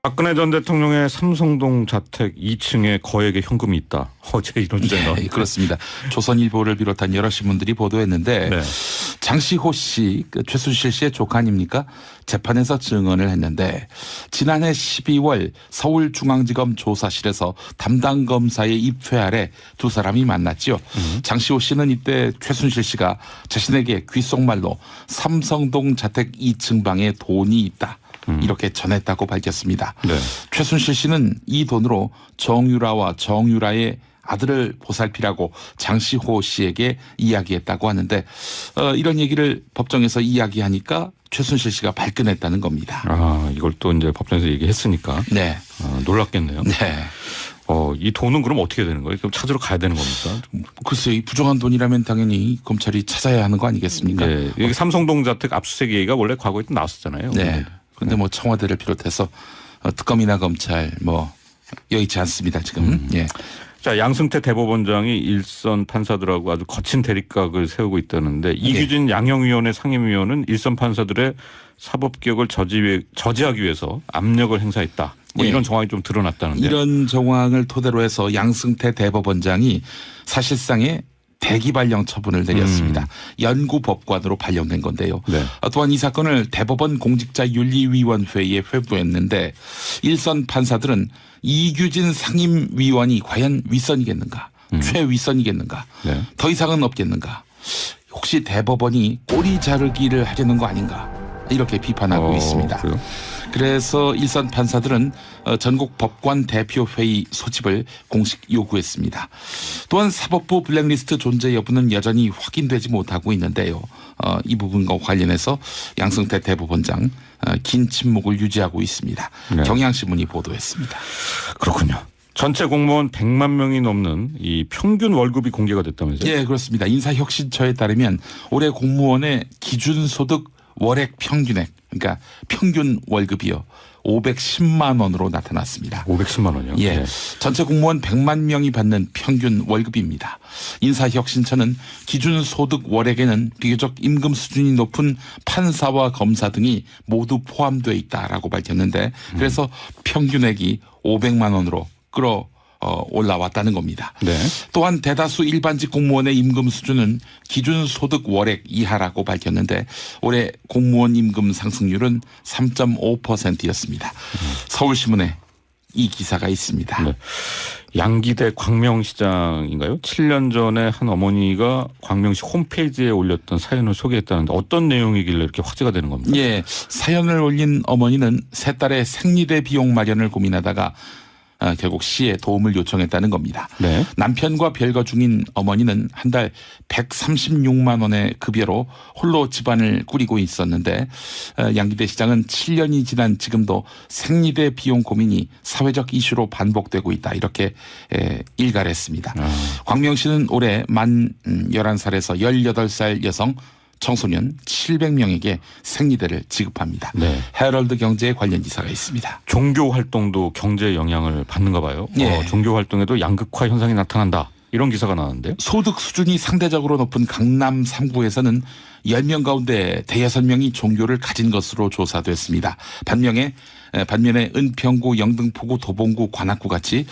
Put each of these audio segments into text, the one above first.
박근혜 전 대통령의 삼성동 자택 2층에 거액의 현금이 있다. 어제 이런 주제가 나왔습니다. 네, 그렇습니다. 조선일보를 비롯한 여러 신문들이 보도했는데 네. 장시호 씨, 최순실 씨의 조카 아닙니까? 재판에서 증언을 했는데 지난해 12월 서울중앙지검 조사실에서 담당 검사의 입회 아래 두 사람이 만났죠. 장시호 씨는 이때 최순실 씨가 자신에게 귓속말로 삼성동 자택 2층 방에 돈이 있다. 이렇게 전했다고 밝혔습니다. 네. 최순실 씨는 이 돈으로 정유라와 정유라의 아들을 보살피라고 장시호 씨에게 이야기했다고 하는데 이런 얘기를 법정에서 이야기하니까 최순실 씨가 발끈했다는 겁니다. 아, 이걸 또 이제 법정에서 얘기했으니까 네. 놀랐겠네요. 네. 이 돈은 그럼 어떻게 되는 거예요? 그럼 찾으러 가야 되는 겁니까? 글쎄요, 이 부정한 돈이라면 당연히 검찰이 찾아야 하는 거 아니겠습니까? 네. 여기 삼성동 자택 압수수색 얘기가 원래 과거에 또 나왔었잖아요. 네. 그런데 뭐 청와대를 비롯해서 특검이나 검찰 뭐 여의치 않습니다 지금. 예. 자, 양승태 대법원장이 일선 판사들하고 아주 거친 대립각을 세우고 있다는데 이규진 양형위원회 상임위원은 일선 판사들의 사법개혁을 저지하기 위해서 압력을 행사했다. 뭐 예. 이런 정황이 좀 드러났다는데. 이런 정황을 토대로 해서 양승태 대법원장이 사실상의 대기 발령 처분을 내렸습니다. 연구법관으로 발령된 건데요. 네. 또한 이 사건을 대법원 공직자윤리위원회에 회부했는데 일선 판사들은 이규진 상임위원이 과연 윗선이겠는가, 최윗선이겠는가, 네. 더 이상은 없겠는가, 혹시 대법원이 꼬리 자르기를 하려는 거 아닌가 이렇게 비판하고 있습니다. 그래요? 그래서 일선 판사들은 전국 법관 대표회의 소집을 공식 요구했습니다. 또한 사법부 블랙리스트 존재 여부는 여전히 확인되지 못하고 있는데요. 이 부분과 관련해서 양승태 대법원장 긴 침묵을 유지하고 있습니다. 네. 경향신문이 보도했습니다. 그렇군요. 전체 공무원 100만 명이 넘는 이 평균 월급이 공개가 됐다면서요? 예, 그렇습니다. 인사혁신처에 따르면 올해 공무원의 기준소득 월액 평균액, 그러니까 평균 월급이요, 510만 원으로 나타났습니다. 510만 원이요? 예. 네. 전체 공무원 100만 명이 받는 평균 월급입니다. 인사혁신처는 기준소득 월액에는 비교적 임금 수준이 높은 판사와 검사 등이 모두 포함되어 있다라고 밝혔는데 그래서 평균액이 500만 원으로 올라왔다는 겁니다. 네. 또한 대다수 일반직 공무원의 임금 수준은 기준소득 월액 이하라고 밝혔는데 올해 공무원 임금 상승률은 3.5%였습니다. 서울신문에 이 기사가 있습니다. 네. 양기대 광명시장인가요? 7년 전에 한 어머니가 광명시 홈페이지에 올렸던 사연을 소개했다는데 어떤 내용이길래 이렇게 화제가 되는 겁니까? 예, 사연을 올린 어머니는 새 딸의 생리대 비용 마련을 고민하다가 결국 시에 도움을 요청했다는 겁니다. 네. 남편과 별거 중인 어머니는 한 달 136만 원의 급여로 홀로 집안을 꾸리고 있었는데 양기대 시장은 7년이 지난 지금도 생리대 비용 고민이 사회적 이슈로 반복되고 있다 이렇게 일갈했습니다. 광명시는 올해 만 11살에서 18살 여성 청소년 700명에게 생리대를 지급합니다. 네. 헤럴드 경제에 관련 기사가 있습니다. 종교 활동도 경제에 영향을 받는가 봐요. 예. 종교 활동에도 양극화 현상이 나타난다. 이런 기사가 나왔는데요. 소득 수준이 상대적으로 높은 강남 3구에서는 10명 가운데 대여섯 명이 종교를 가진 것으로 조사됐습니다. 반면에 은평구, 영등포구, 도봉구, 관악구 같이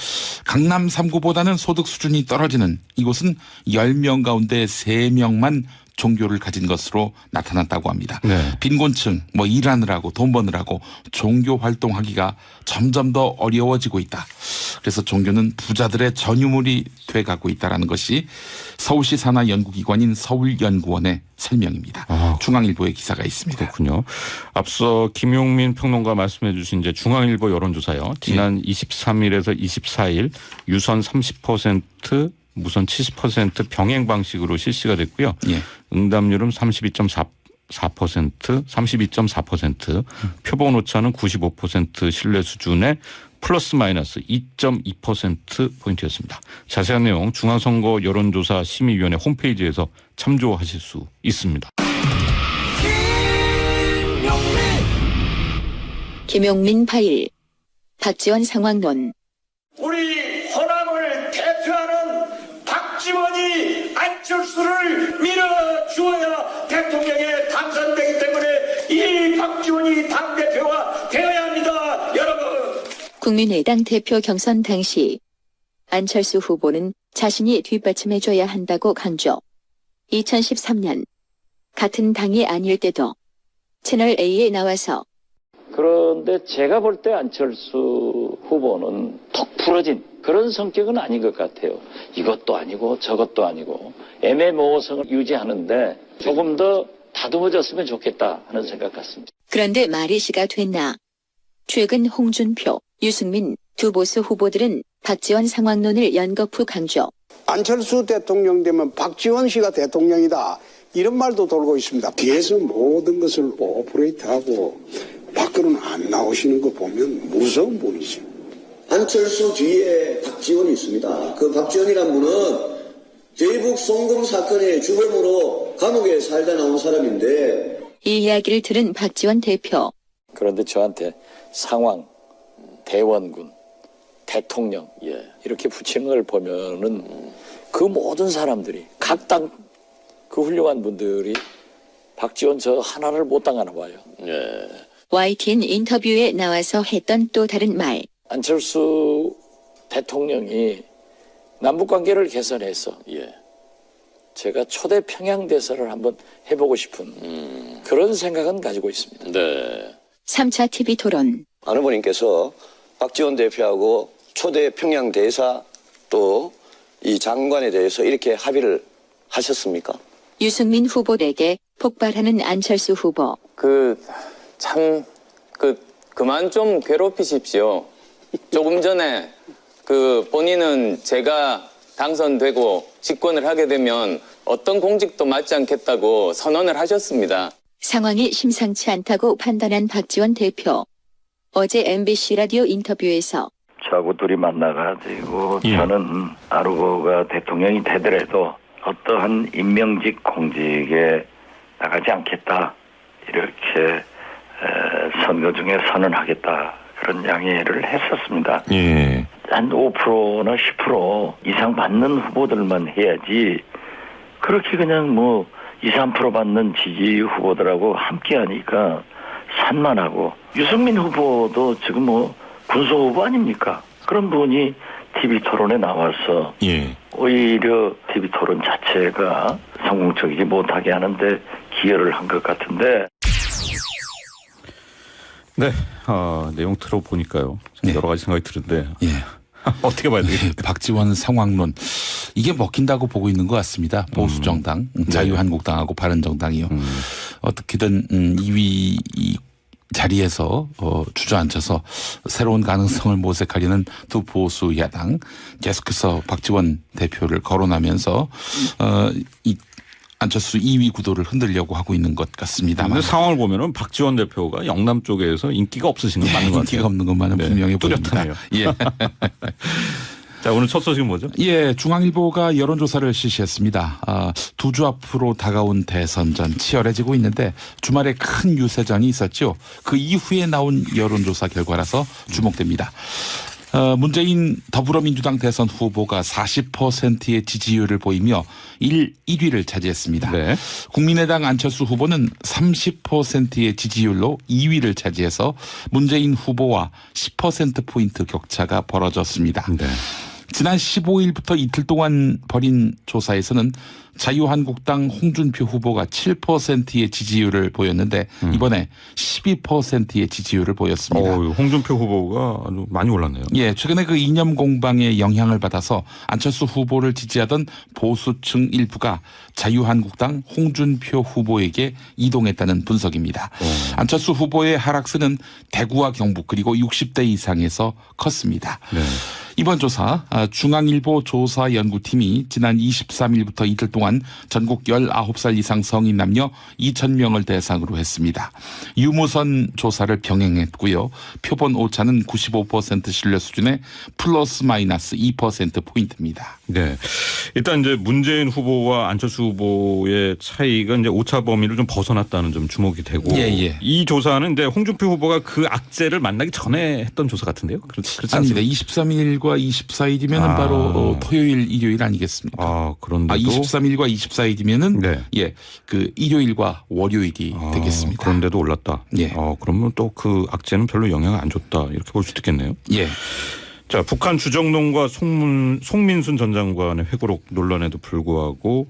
강남 3구보다는 소득 수준이 떨어지는 이곳은 10명 가운데 3명만 종교를 가진 것으로 나타났다고 합니다. 네. 빈곤층, 일하느라고 돈 버느라고 종교 활동하기가 점점 더 어려워지고 있다. 그래서 종교는 부자들의 전유물이 돼가고 있다는 것이 서울시 산하 연구기관인 서울연구원의 설명입니다. 중앙일보의 기사가 있습니다. 그렇군요. 앞서 김용민 평론가 말씀해 주신 이제 중앙일보 여론조사요. 지난 23일에서 24일 유선 30%, 무선 70% 병행 방식으로 실시가 됐고요. 예. 응답률은 32.4%, 표본 오차는 95% 신뢰 수준의 플러스 마이너스 2.2%포인트였습니다. 자세한 내용 중앙선거 여론조사 심의위원회 홈페이지에서 참조하실 수 있습니다. 김용민 파일. 박지원 상황론. 우리 호남을 대표하는 박지원이 안철수를 밀어주어야 대통령에 당선되기 때문에 이 박지원이 당대표가 되어야 합니다. 여러분. 국민의당 대표 경선 당시 안철수 후보는 자신이 뒷받침해줘야 한다고 강조. 2013년 같은 당이 아닐 때도 채널A에 나와서 그런데 제가 볼 때 안철수 후보는 턱 부러진 그런 성격은 아닌 것 같아요. 이것도 아니고 저것도 아니고 애매모호성을 유지하는데 조금 더 다듬어졌으면 좋겠다 하는 생각 같습니다. 그런데 말이 시가 됐나. 최근 홍준표, 유승민 두 보수 후보들은 박지원 상황론을 연거푸 강조. 안철수 대통령 되면 박지원 씨가 대통령이다. 이런 말도 돌고 있습니다. 뒤에서 모든 것을 오퍼레이트하고 밖으로는 안 나오시는 거 보면 무서운 분이죠. 안철수 뒤에 박지원이 있습니다. 그 박지원이란 분은 대북 송금 사건의 주범으로 감옥에 살다 나온 사람인데 이 이야기를 들은 박지원 대표. 그런데 저한테 상황, 대원군, 대통령 이렇게 붙이는 걸 보면은 그 모든 사람들이 각 당 그 훌륭한 분들이 박지원 저 하나를 못 당하나 봐요. YTN 인터뷰에 나와서 했던 또 다른 말. 안철수 대통령이 남북관계를 개선해서 제가 초대 평양 대사를 한번 해보고 싶은 그런 생각은 가지고 있습니다. 3차 TV 토론. 안 후보님께서 박지원 대표하고 초대 평양 대사 또 이 장관에 대해서 이렇게 합의를 하셨습니까? 유승민 후보에게 폭발하는 안철수 후보. 그만 좀 괴롭히십시오. 조금 전에 본인은 제가 당선되고 집권을 하게 되면 어떤 공직도 맡지 않겠다고 선언을 하셨습니다. 상황이 심상치 않다고 판단한 박지원 대표. 어제 MBC 라디오 인터뷰에서 저하고 둘이 만나가지고 저는 안 후보가 대통령이 되더라도 어떠한 임명직 공직에 나가지 않겠다. 이렇게 선거 중에 선언하겠다. 그런 양해를 했었습니다. 예. 한 5%나 10% 이상 받는 후보들만 해야지 그렇게 그냥 2, 3% 받는 지지 후보들하고 함께 하니까 산만하고 유승민 후보도 지금 군소 후보 아닙니까? 그런 분이 TV 토론에 나와서 오히려 TV 토론 자체가 성공적이지 못하게 하는데 기여를 한 것 같은데. 네, 내용 들어보니까요. 여러 가지 생각이 드는데 어떻게 봐야 되겠습니까? 박지원 상황론 이게 먹힌다고 보고 있는 것 같습니다. 보수정당, 자유한국당하고 바른정당이요. 어떻게든 2위 자리에서 주저앉혀서 새로운 가능성을 모색하려는 두 보수 야당 계속해서 박지원 대표를 거론하면서 이 안철수 2위 구도를 흔들려고 하고 있는 것 같습니다만. 상황을 보면은 박지원 대표가 영남 쪽에서 인기가 없으신 건 맞는 것 같아요. 인기가 없는 것만은 분명히 보입니다. 뚜렷하네요. 예. 자, 오늘 첫 소식은 뭐죠? 예, 중앙일보가 여론조사를 실시했습니다. 두 주 앞으로 다가온 대선전 치열해지고 있는데 주말에 큰 유세전이 있었죠. 그 이후에 나온 여론조사 결과라서 주목됩니다. 문재인 더불어민주당 대선 후보가 40%의 지지율을 보이며 1위를 차지했습니다. 네. 국민의당 안철수 후보는 30%의 지지율로 2위를 차지해서 문재인 후보와 10%포인트 격차가 벌어졌습니다. 네. 지난 15일부터 이틀 동안 벌인 조사에서는 자유한국당 홍준표 후보가 7%의 지지율을 보였는데 이번에 12%의 지지율을 보였습니다. 홍준표 후보가 아주 많이 올랐네요. 예, 최근에 그 이념 공방의 영향을 받아서 안철수 후보를 지지하던 보수층 일부가 자유한국당 홍준표 후보에게 이동했다는 분석입니다. 안철수 후보의 하락세는 대구와 경북 그리고 60대 이상에서 컸습니다. 네. 이번 조사 중앙일보 조사연구팀이 지난 23일부터 이틀 동안 전국 19살 이상 성인 남녀 2,000명을 대상으로 했습니다. 유무선 조사를 병행했고요. 표본 오차는 95% 신뢰 수준의 플러스 마이너스 2%포인트입니다. 네. 일단 이제 문재인 후보와 안철수 후보의 차이가 이제 오차 범위를 좀 벗어났다는 좀 주목이 되고. 예. 이 조사는 이제 홍준표 후보가 그 악재를 만나기 전에 했던 조사 같은데요. 그렇지 아닙니다. 않습니까? 23일 23일과 24일이면 바로 토요일, 일요일 아니겠습니까? 그런데도 23일과 24일이면은 네. 예, 그 일요일과 월요일이 되겠습니다. 그런데도 올랐다. 예. 그러면 또 그 악재는 별로 영향을 안 줬다 이렇게 볼 수도 있겠네요. 예. 자, 북한 주정론과 송민순 전 장관의 회고록 논란에도 불구하고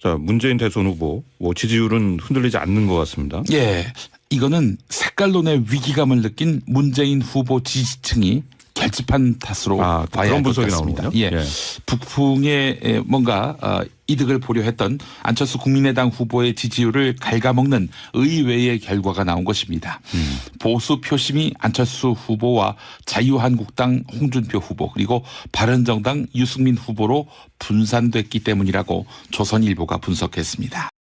자, 문재인 대선 후보 지지율은 흔들리지 않는 것 같습니다. 예. 이거는 색깔론의 위기감을 느낀 문재인 후보 지지층이 결집한 탓으로 봐야 그런 할 것 분석이 같습니다. 나오는군요. 예. 북풍에 뭔가 이득을 보려 했던 안철수 국민의당 후보의 지지율을 갉아먹는 의외의 결과가 나온 것입니다. 보수 표심이 안철수 후보와 자유한국당 홍준표 후보 그리고 바른정당 유승민 후보로 분산됐기 때문이라고 조선일보가 분석했습니다.